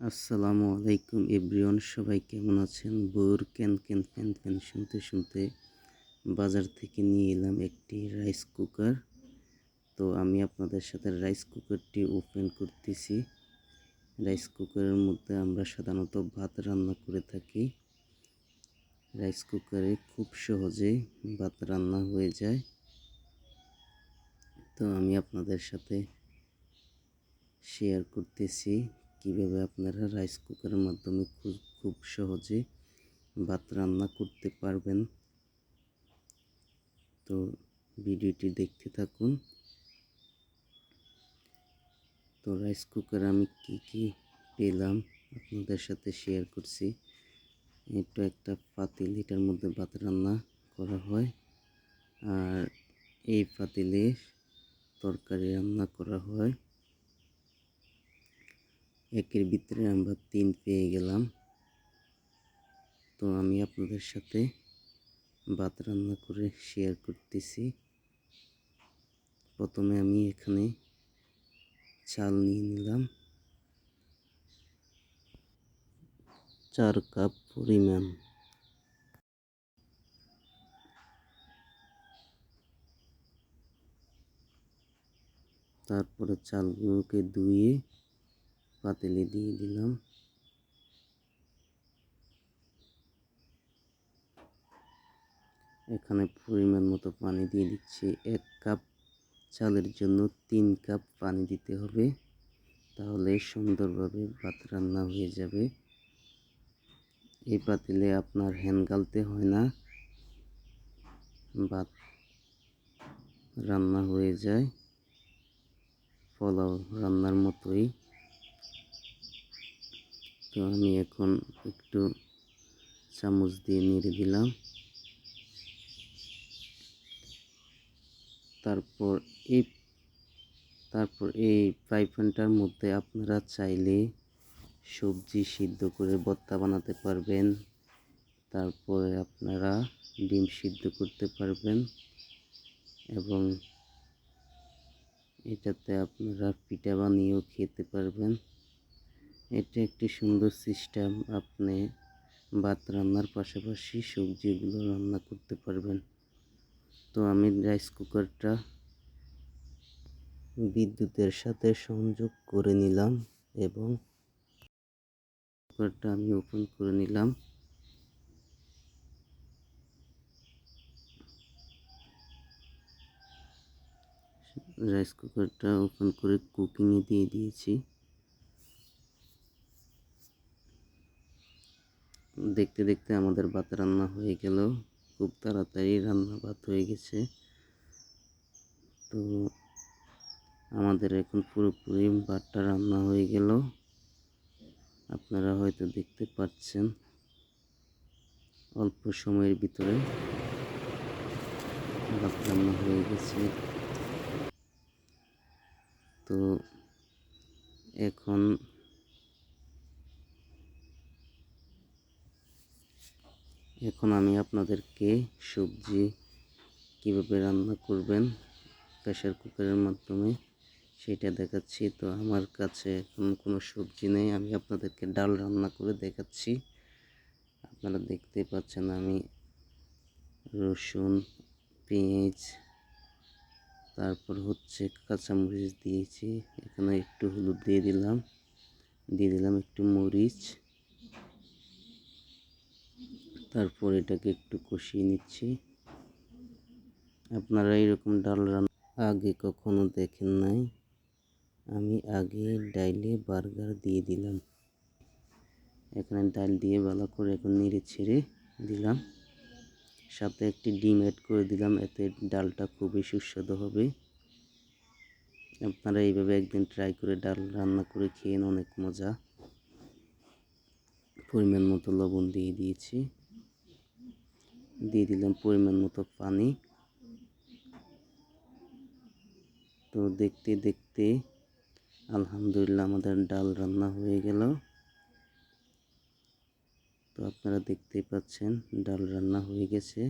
আসসালামু আলাইকুম এভরিওয়ান, সবাই কেমন আছেন? বউর ক্যান ক্যান ফ্যান ফ্যান শুনতে শুনতে বাজার থেকে নিয়ে এলাম একটি রাইস কুকার। তো আমি আপনাদের সাথে রাইস কুকারটি ওপেন করতেছি। রাইস কুকারের মধ্যে আমরা সাধারণত ভাত রান্না করে থাকি। রাইস কুকারে খুব সহজে ভাত রান্না হয়ে যায়। তো আমি আপনাদের সাথে শেয়ার করতেছি কিভাবে আপনারা রাইস কুকারের মাধ্যমে খুব সহজে ভাত রান্না করতে পারবেন। তো ভিডিওটি দেখতে থাকুন। তো রাইস কুকারে আমি কি পেলাম আপনাদের সাথে শেয়ার করছি। এটা একটা পাতিল, এটার মধ্যে ভাত রান্না করা হয়, আর এই পাতিলে তরকারি রান্না করা হয়। একের ভিতরে আমরা 3 পেয়ে গেলাম। তো আমি আপনাদের সাথে ভাত রান্না করে শেয়ার করতেছি। প্রথমে আমি এখানে চাল নিয়ে নিলাম 4 কাপ পরিমাণ। তারপরে চালগুলোকে ধুয়ে পাতিলে দিয়ে দিলাম। এখানে পরিমাণ মতো পানি দিয়ে দিচ্ছি। 1 কাপ চালের জন্য 3 কাপ পানি দিতে হবে, তাহলে সুন্দরভাবে ভাত রান্না হয়ে যাবে। এই পাতিলে আপনার হ্যান্ড গালতে হয় না, ভাত রান্না হয়ে যায় পোলাও রান্নার মতোই। তো আমি এখন একটু চামচ দিয়ে নেড়ে দিলাম। তারপর এই ফ্রাই প্যানটার মধ্যে আপনারা চাইলে সবজি সিদ্ধ করে ভর্তা বানাতে পারবেন। তারপরে আপনারা ডিম সিদ্ধ করতে পারবেন এবং এটাতে আপনারা পিঠা বানিয়েও খেতে পারবেন। এটা একটি সুন্দর সিস্টেম, আপনি ভাত রান্নার পাশাপাশি সবজিগুলো রান্না করতে পারবেন। তো আমি রাইস কুকারটা বিদ্যুতের সাথে সংযোগ করে নিলাম এবং কুকারটা আমি ওপেন করে নিলাম। রাইস কুকারটা ওপেন করে কুকিংয়ে দিয়ে দিয়েছি। দেখতে দেখতে আমাদের ভাত রান্না হয়ে গেল, খুব তাড়াতাড়ি রান্না ভাত হয়ে গেছে। তো আমাদের এখন পুরোপুরি ভাতটা রান্না হয়ে গেল। আপনারা হয়তো দেখতে পাচ্ছেন অল্প সময়ের ভিতরে ভাত রান্না হয়ে গেছে। তো এখন আমি আপনাদেরকে সবজি কিভাবে রান্না করবেন প্রেসার কুকারের মাধ্যমে সেটা দেখাচ্ছি। তো আমার কাছে এখন কোনো সবজি নেই, আমি আপনাদেরকে ডাল রান্না করে দেখাচ্ছি। আপনারা দেখতে পাচ্ছেন আমি রসুন, পেঁয়াজ, তারপর হচ্ছে কাঁচামরিচ দিয়েছি। এখানে একটু হলুদ দিয়ে দিলাম একটু মরিচ। তারপর এটাকে একটু কষিয়ে নিচ্ছি। আপনারা এরকম ডাল রান্না আগে কখনো দেখেন নাই, আমি আগে ডাইলে বার্গার দিয়ে দিলাম। এখানে ডাল দিয়ে ভালো করে এখন নেড়ে ছেড়ে দিলাম, সাথে একটি ডিম অ্যাড করে দিলাম, এতে ডালটা খুবই সুস্বাদু হবে। আপনারা এইভাবে একদিন ট্রাই করে ডাল রান্না করে খেয়েন, অনেক মজা। পরিমাণ মতো লবণ দিয়ে দিয়েছি, দিয়ে দিলাম পরিমাণ মতো পানি। তো দেখতে দেখতে আলহামদুলিল্লাহ আমাদের ডাল রান্না হয়ে গেল। তো আপনারা দেখতেই পাচ্ছেন ডাল রান্না হয়ে গেছে।